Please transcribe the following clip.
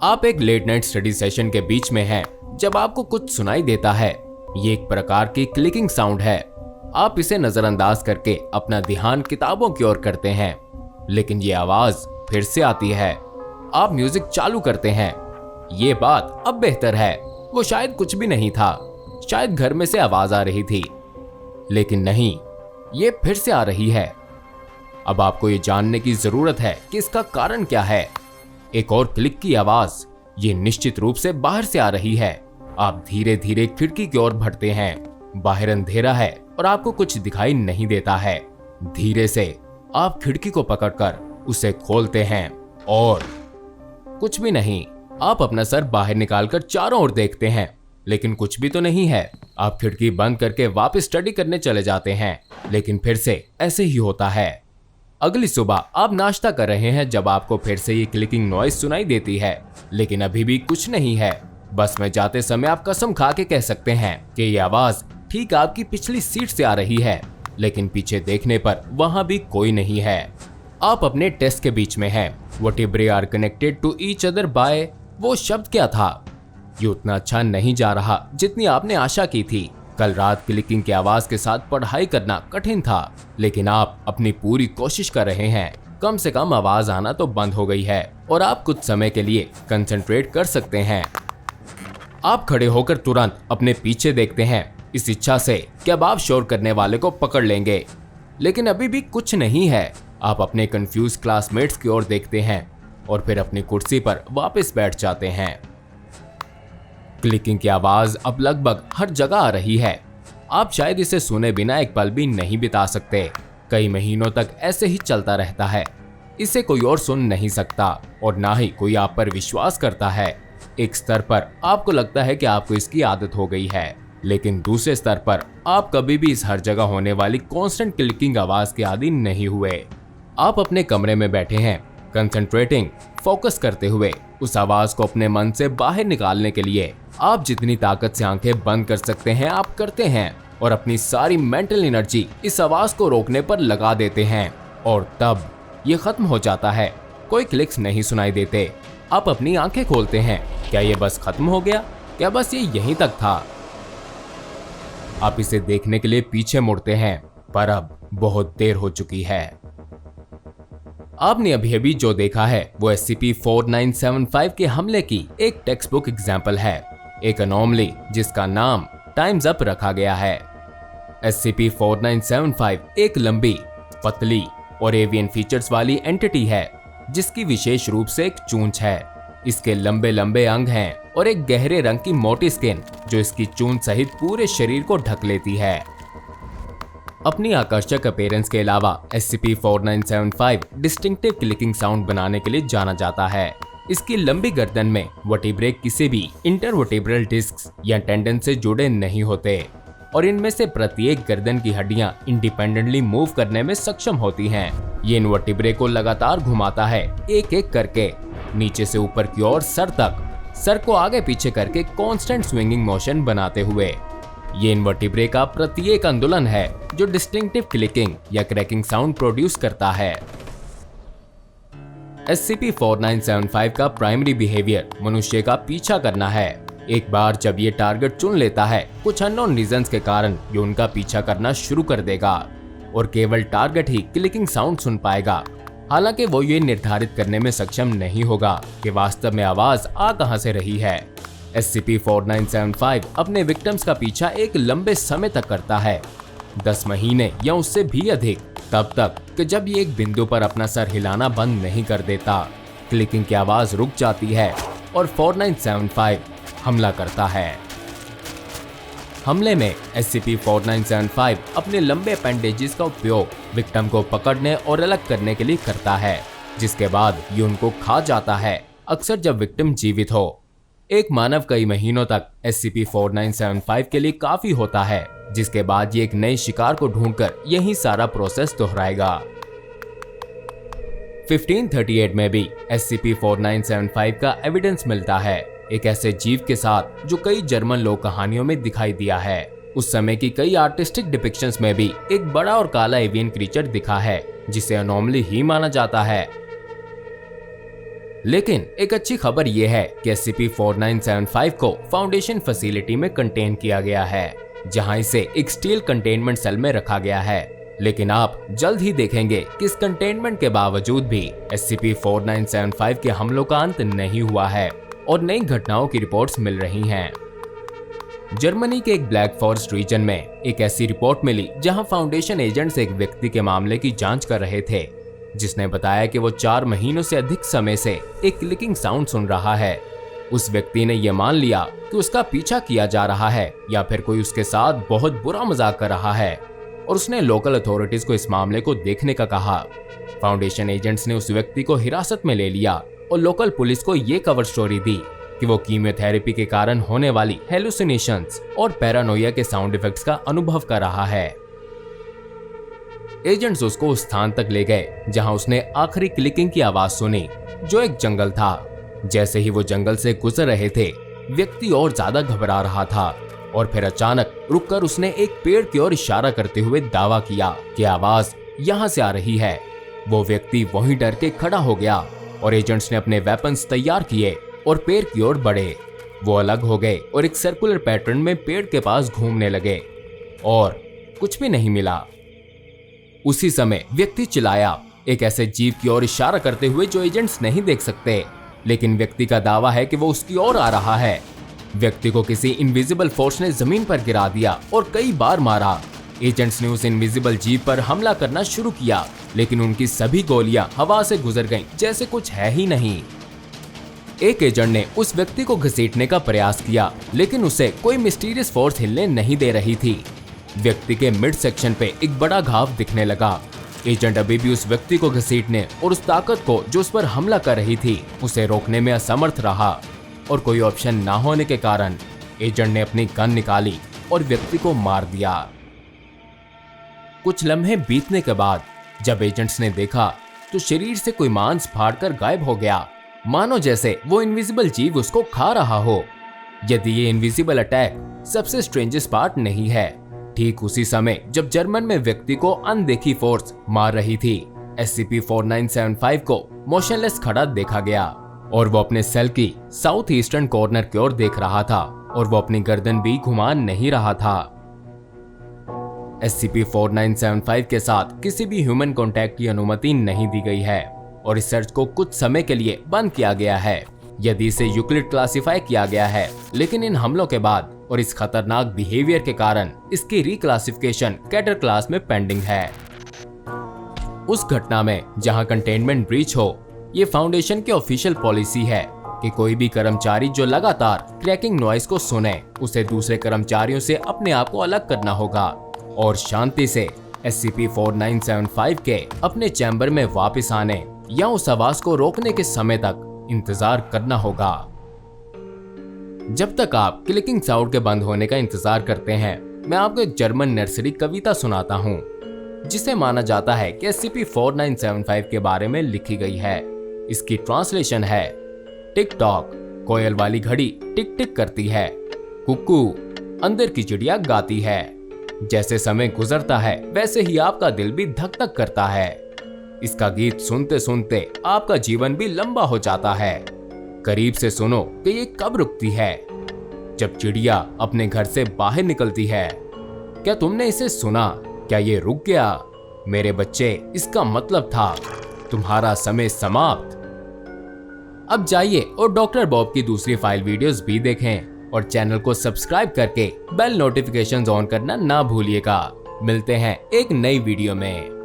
आप एक late night study session के बीच में हैं जब आपको कुछ सुनाई देता है। ये एक प्रकार की क्लिकिंग साउंड है। आप इसे नजरअंदाज करके अपना ध्यान किताबों की ओर करते हैं, लेकिन ये आवाज फिर से आती है। आप म्यूजिक चालू करते हैं। ये बात अब बेहतर है। वो शायद कुछ भी नहीं था, शायद घर में से आवाज आ रही थी, लेकिन नहीं, ये फिर से आ रही है। अब आपको ये जानने की जरूरत है कि इसका कारण क्या है। एक और क्लिक की आवाज, ये निश्चित रूप से बाहर से आ रही है। आप धीरे धीरे खिड़की की ओर बढ़ते हैं। बाहर अंधेरा है और आपको कुछ दिखाई नहीं देता है। धीरे से आप खिड़की को पकड़कर उसे खोलते हैं और कुछ भी नहीं। आप अपना सर बाहर निकालकर चारों ओर देखते हैं, लेकिन कुछ भी तो नहीं है। आप खिड़की बंद करके वापस स्टडी करने चले जाते हैं, लेकिन फिर से ऐसे ही होता है। अगली सुबह आप नाश्ता कर रहे हैं जब आपको फिर से ये क्लिकिंग नॉइज सुनाई देती है, लेकिन अभी भी कुछ नहीं है। बस में जाते समय आप कसम खा के कह सकते हैं कि ये आवाज ठीक आपकी पिछली सीट से आ रही है, लेकिन पीछे देखने पर वहां भी कोई नहीं है। आप अपने टेस्ट के बीच में हैं। Whatever are connected to each other by, वो शब्द क्या था? ये उतना अच्छा नहीं जा रहा जितनी आपने आशा की थी। कल रात क्लिकिंग की आवाज के साथ पढ़ाई करना कठिन था, लेकिन आप अपनी पूरी कोशिश कर रहे हैं। कम से कम आवाज आना तो बंद हो गई है और आप कुछ समय के लिए कंसंट्रेट कर सकते हैं। आप खड़े होकर तुरंत अपने पीछे देखते हैं, इस इच्छा से कि अब आप शोर करने वाले को पकड़ लेंगे, लेकिन अभी भी कुछ नहीं है। आप अपने कंफ्यूज क्लासमेट्स की ओर देखते हैं और फिर अपनी कुर्सी पर वापस बैठ जाते हैं। क्लिकिंग की आवाज अब लगभग हर जगह आ रही है। आप शायद इसे सुने बिना एक पल भी नहीं बिता सकते। कई महीनों तक ऐसे ही चलता रहता है। इसे कोई और सुन नहीं सकता और ना ही कोई आप पर विश्वास करता है। एक स्तर पर आपको लगता है कि आपको इसकी आदत हो गई है, लेकिन दूसरे स्तर पर आप कभी भी इस हर जगह होने वाली कांस्टेंट क्लिकिंग आवाज के आदी नहीं हुए। आप अपने कमरे में बैठे हैं, कंसंट्रेटिंग, फोकस करते हुए उस आवाज को अपने मन से बाहर निकालने के लिए आप जितनी ताकत से आंखें बंद कर सकते हैं आप करते हैं और अपनी सारी मेंटल एनर्जी इस आवाज को रोकने पर लगा देते हैं, और तब ये खत्म हो जाता है। कोई क्लिक्स नहीं सुनाई देते। आप अपनी आंखें खोलते हैं। क्या ये बस खत्म हो गया? क्या बस ये यहीं तक था? आप इसे देखने के लिए पीछे मुड़ते हैं, पर अब बहुत देर हो चुकी है। आपने अभी अभी जो देखा है वो SCP-4975 के हमले की एक टेक्स्ट बुक एग्जाम्पल है, एक अनोमली जिसका नाम टाइम्स अप रखा गया है। SCP-4975 एक लंबी, पतली और एवियन फीचर्स वाली एंटिटी है जिसकी विशेष रूप से एक चूंच है। इसके लंबे लंबे अंग हैं और एक गहरे रंग की मोटी स्किन जो इसकी चूंच सहित पूरे शरीर को ढक लेती है। अपनी आकर्षक अपीयरेंस के अलावा SCP-4975 डिस्टिंक्टिव क्लिकिंग साउंड बनाने के लिए जाना जाता है। इसकी लंबी गर्दन में वर्टिब्रे किसी भी इंटरवर्टिब्रल डिस्क या टेंडन से जुड़े नहीं होते और इनमें से प्रत्येक गर्दन की हड्डियां इंडिपेंडेंटली मूव करने में सक्षम होती हैं। ये इन वर्टिब्रे को लगातार घुमाता है, एक एक करके, नीचे से ऊपर की ओर सर तक, सर को आगे पीछे करके कांस्टेंट स्विंगिंग मोशन बनाते हुए। ये इन वर्टिब्रे का प्रत्येक आंदोलन है जो डिस्टिंक्टिव क्लिकिंग या क्रैकिंग साउंड प्रोड्यूस करता है। SCP-4975 का प्राइमरी बिहेवियर मनुष्य का पीछा करना है। एक बार जब ये टारगेट चुन लेता है, कुछ अननोन रीजंस के कारण ये उनका पीछा करना शुरू कर देगा और केवल टारगेट ही क्लिकिंग साउंड सुन पाएगा। हालांकि वो ये निर्धारित करने में सक्षम नहीं होगा कि वास्तव में आवाज आ कहां से रही है। SCP-4975 अपने विक्टिम्स का पीछा एक लंबे समय तक करता है, 10 महीने या उससे भी अधिक, तब तक कि जब ये एक बिंदु पर अपना सर हिलाना बंद नहीं कर देता। क्लिकिंग की आवाज रुक जाती है और 4975 हमला करता है। हमले में SCP-4975 अपने लंबे अपेंडेजेस का उपयोग विक्टिम को पकड़ने और अलग करने के लिए करता है, जिसके बाद ये उनको खा जाता है, अक्सर जब विक्टिम जीवित हो। एक मानव कई महीनों तक SCP-4975 के लिए काफी होता है, जिसके बाद ये एक नए शिकार को ढूंढकर यही सारा प्रोसेस दोहराएगा। 1538 में भी SCP-4975 का एविडेंस मिलता है, एक ऐसे जीव के साथ जो कई जर्मन लोक कहानियों में दिखाई दिया है। उस समय की कई आर्टिस्टिक डिपिक्शंस में भी एक बड़ा और काला एवियन क्रीचर दिखा है जिसे अनोमली ही माना जाता है। लेकिन एक अच्छी खबर यह है कि SCP-4975 को फाउंडेशन फैसिलिटी में कंटेन किया गया है, जहां इसे एक स्टील कंटेनमेंट सेल में रखा गया है। लेकिन आप जल्द ही देखेंगे कि इस कंटेनमेंट के बावजूद भी SCP-4975 के हमलों का अंत नहीं हुआ है और नई घटनाओं की रिपोर्ट्स मिल रही हैं। जर्मनी के एक ब्लैक फॉरेस्ट रीजन में एक ऐसी रिपोर्ट मिली जहां फाउंडेशन एजेंट्स एक व्यक्ति के मामले की जांच कर रहे थे, जिसने बताया कि वो 4 महीनों से अधिक समय से एक क्लिकिंग साउंड सुन रहा है। उस व्यक्ति ने यह मान लिया कि उसका पीछा किया जा रहा है या फिर कोई उसके साथ बहुत बुरा मजाक कर रहा है, और उसने लोकल अथॉरिटीज को इस मामले को देखने का कहा। फाउंडेशन एजेंट्स ने उस व्यक्ति को हिरासत में ले लिया और लोकल पुलिस को ये कवर स्टोरी दी कि वो कीमोथेरेपी के कारण होने वाली हेलुसिनेशंस और पैरानोया के साउंड इफेक्ट्स का अनुभव कर रहा है। एजेंट्स उसको उस स्थान तक ले गए जहां उसने आखिरी क्लिकिंग की आवाज सुनी, जो एक जंगल था। जैसे ही वो जंगल से गुजर रहे थे, व्यक्ति और ज्यादा घबरा रहा था और फिर अचानक रुककर उसने एक पेड़ की ओर इशारा करते हुए दावा किया कि आवाज यहां से आ रही है। वो व्यक्ति वहीं डर के खड़ा हो गया और एजेंट्स ने अपने वेपन्स तैयार किए और पेड़ की ओर बढ़े। वो अलग हो गए और एक सर्कुलर पैटर्न में पेड़ के पास घूमने लगे और कुछ भी नहीं मिला। उसी समय व्यक्ति चिल्लाया, एक ऐसे जीव की ओर इशारा करते हुए जो एजेंट्स नहीं देख सकते, लेकिन व्यक्ति का दावा है कि वो उसकी ओर आ रहा है। व्यक्ति को किसी इनविजिबल फोर्स ने जमीन पर गिरा दिया और कई बार मारा। एजेंट्स ने उस इनविजिबल जीव पर हमला करना शुरू किया, लेकिन उनकी सभी गोलियां हवा से गुजर गईं, जैसे कुछ है ही नहीं। एक एजेंट ने उस व्यक्ति को घसीटने का प्रयास किया, लेकिन उसे कोई मिस्टीरियस फोर्स हिलने नहीं दे रही थी। व्यक्ति के मिड सेक्शन पे एक बड़ा घाव दिखने लगा। एजेंट अभी भी उस व्यक्ति को घसीटने और उस ताकत को जो उस पर हमला कर रही थी उसे रोकने में असमर्थ रहा, और कोई ऑप्शन ना होने के कारण एजेंट ने अपनी गन निकाली और व्यक्ति को मार दिया। कुछ लम्हे बीतने के बाद जब एजेंट्स ने देखा तो शरीर से कोई मांस फाड़कर गायब हो गया, मानो जैसे वो इनविजिबल जीव उसको खा रहा हो। यदि ये इनविजिबल अटैक सबसे स्ट्रेंजेस्ट पार्ट नहीं है, ठीक उसी समय जब जर्मन में व्यक्ति को अनदेखी फोर्स मार रही थी, SCP-4975 को मोशनलेस खड़ा देखा गया और वो अपने सेल की साउथ ईस्टर्न कॉर्नर की ओर देख रहा था और वो अपनी गर्दन भी घुमा नहीं रहा था। SCP-4975 के साथ किसी भी ह्यूमन कॉन्टैक्ट की अनुमति नहीं दी गई है और रिसर्च को कुछ समय के लिए बंद किया गया है। यदि इसे यूक्लिड क्लासिफाई किया गया है, लेकिन इन हमलों के बाद और इस खतरनाक बिहेवियर के कारण इसकी रिक्लासिफिकेशन कैडर क्लास में पेंडिंग है। उस घटना में जहां कंटेनमेंट ब्रीच हो, ये फाउंडेशन की ऑफिशियल पॉलिसी है कि कोई भी कर्मचारी जो लगातार क्रैकिंग नॉइस को सुने, उसे दूसरे कर्मचारियों से अपने आप को अलग करना होगा और शांति से SCP-4975 के अपने चैम्बर में वापस आने या उस आवाज को रोकने के समय तक इंतजार करना होगा। जब तक आप क्लिकिंग साउंड के बंद होने का इंतजार करते हैं, मैं आपको एक जर्मन नर्सरी कविता सुनाता हूँ, जिसे माना जाता है कि SCP-4975 के बारे में लिखी गई है। इसकी ट्रांसलेशन है, टिक टॉक, कोयल वाली घड़ी टिक टिक करती है, कुकू, अंदर की चिड़िया गाती है। जैसे समय गुजरता है वैसे ही आपका दिल भी धक धक करता है। इसका गीत सुनते सुनते आपका जीवन भी लंबा हो जाता है। करीब से सुनो कि ये कब रुकती है, जब चिड़िया अपने घर से बाहर निकलती है। क्या तुमने इसे सुना? क्या ये रुक गया? मेरे बच्चे, इसका मतलब था तुम्हारा समय समाप्त। अब जाइए और डॉक्टर बॉब की दूसरी फाइल वीडियोस भी देखें और चैनल को सब्सक्राइब करके बेल नोटिफिकेशंस ऑन करना ना भूलिएगा। मिलते हैं एक नई वीडियो में।